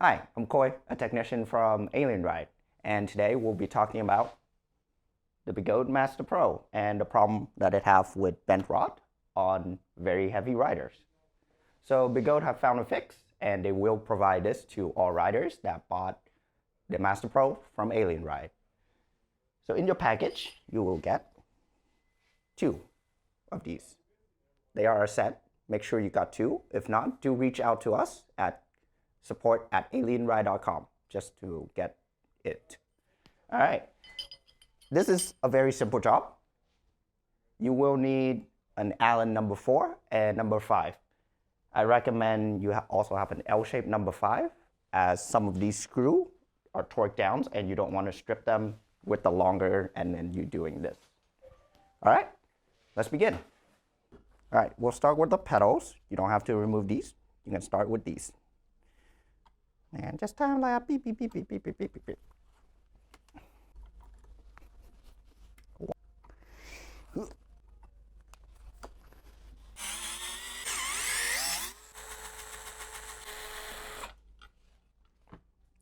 Hi, I'm Koi, a technician from Alien Ride, and today we'll be talking about the Begode Master Pro and the problem that it have with bent rod on very heavy riders. So Begode have found a fix, and they will provide this to all riders that bought the Master Pro from Alien Ride. So in your package, you will get 2 of these. They are a set. Make sure you got 2. If not, do reach out to us at support@alienride.com just to get it. All right. This is a very simple job. You will need an Allen number 4 and number 5. I recommend you also have an L-shaped number 5, as some of these screws are torque downs and you don't want to strip them with the longer and then you doing this. All right, let's begin. All right, we'll start with the pedals. You don't have to remove these. You can start with these. And just time like a beep, beep, beep, beep, beep, beep, beep, beep.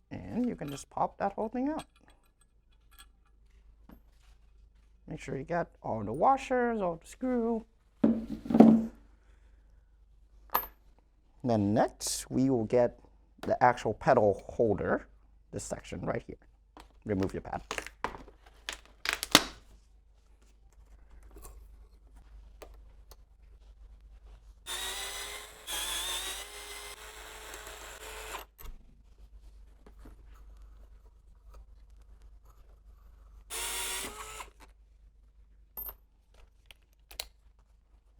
And you can just pop that whole thing out. Make sure you got all the washers, all the screw. Then next, we will get the actual pedal holder, this section right here. Remove your pad.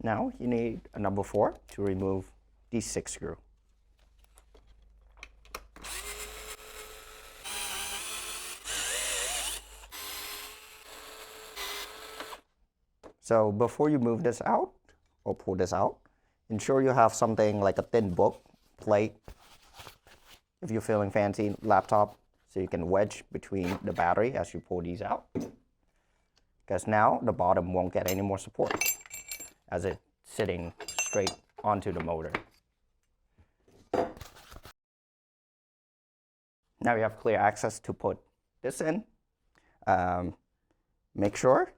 Now you need a number 4 to remove these 6 screws. So before you move this out or pull this out, ensure you have something like a thin book, plate, if you're feeling fancy, laptop, so you can wedge between the battery as you pull these out. Because now the bottom won't get any more support as it's sitting straight onto the motor. Now you have clear access to put this in. Make sure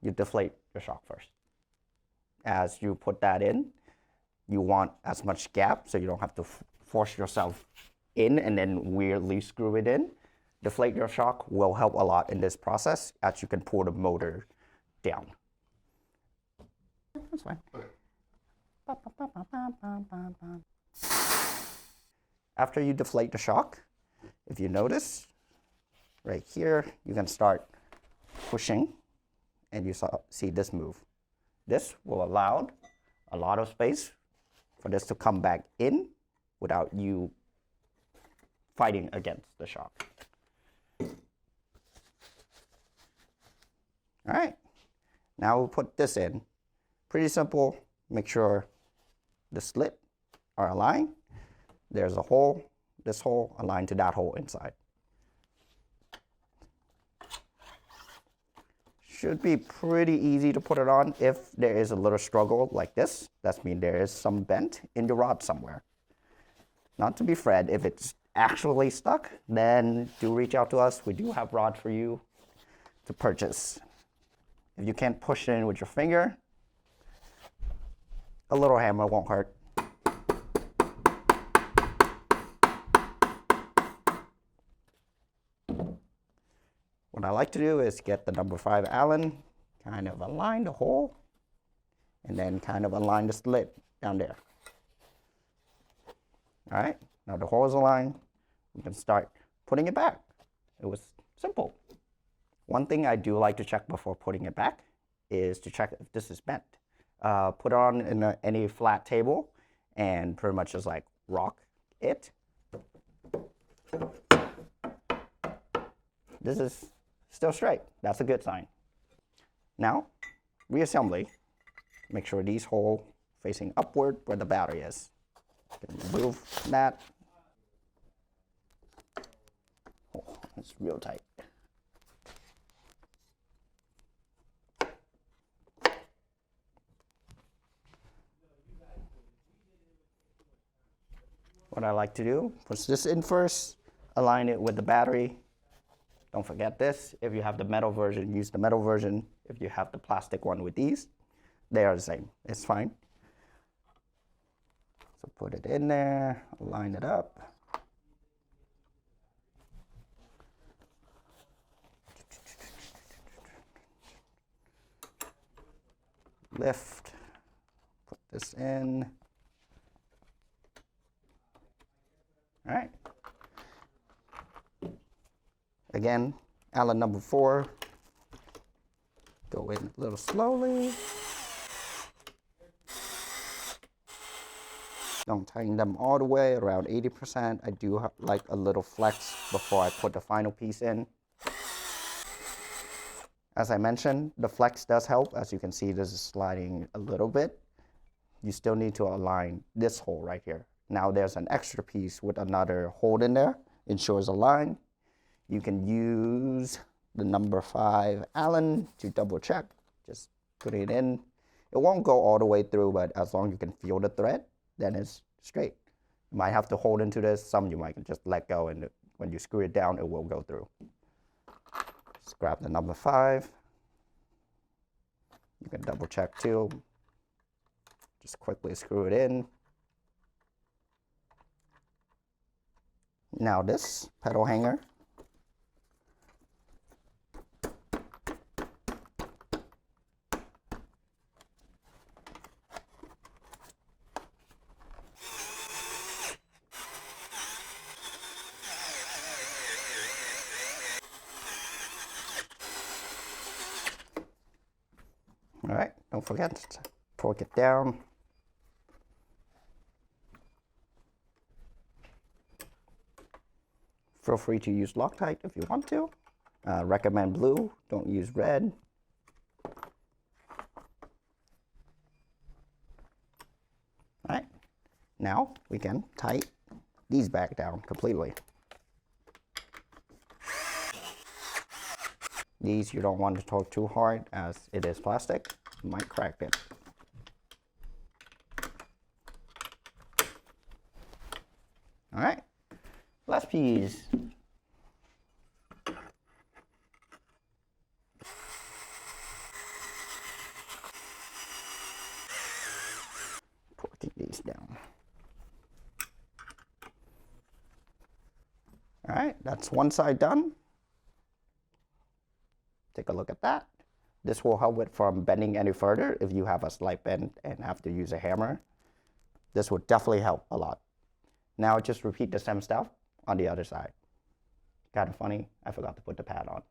you deflate your shock first. As you put that in, you want as much gap so you don't have to force yourself in and then weirdly screw it in. Deflate your shock will help a lot in this process as you can pull the motor down. That's fine. Okay. After you deflate the shock, if you notice, right here, you can start pushing and you see this move. This will allow a lot of space for this to come back in without you fighting against the shock. All right, now we'll put this in. Pretty simple. Make sure the slit are aligned. There's a hole, this hole aligned to that hole inside. Should be pretty easy to put it on. If there is a little struggle like this, that means there is some bent in the rod somewhere. Not to be afraid, if it's actually stuck, then do reach out to us. We do have rods for you to purchase. If you can't push it in with your finger, a little hammer won't hurt. What I like to do is get the number 5 Allen, kind of align the hole, and then kind of align the slit down there. All right, now the hole is aligned. We can start putting it back. It was simple. One thing I do like to check before putting it back is to check if this is bent. Put it on in any flat table and pretty much just like rock it. This is still straight. That's a good sign. Now, reassembly. Make sure these holes facing upward where the battery is. Remove that. Oh, it's real tight. what I like to do, push this in first, align it with the battery. Don't forget this. If you have the metal version, use the metal version. If you have the plastic one with these, they are the same. It's fine. So put it in there, line it up. Lift, put this in. All right. Again, Allen number 4. Go in a little slowly. Don't tighten them all the way, around 80%. I do like a little flex before I put the final piece in. As I mentioned, the flex does help. As you can see, this is sliding a little bit. You still need to align this hole right here. Now there's an extra piece with another hole in there. Ensures aligned. You can use the number 5 Allen to double check. Just put it in. It won't go all the way through, but as long as you can feel the thread, then it's straight. You might have to hold into this. Some you might just let go, and when you screw it down, it will go through. Just grab the number 5. You can double check too. Just quickly screw it in. Now this pedal hanger. All right, don't forget to torque it down. Feel free to use Loctite if you want to. Recommend blue, don't use red. All right, now we can tighten these back down completely. These you don't want to torque too hard as it is plastic. You might crack it. All right, last piece. Torquing these down. All right, that's one side done. Take a look at that. This will help it from bending any further if you have a slight bend and have to use a hammer. This will definitely help a lot. Now just repeat the same stuff on the other side. Kind of funny, I forgot to put the pad on.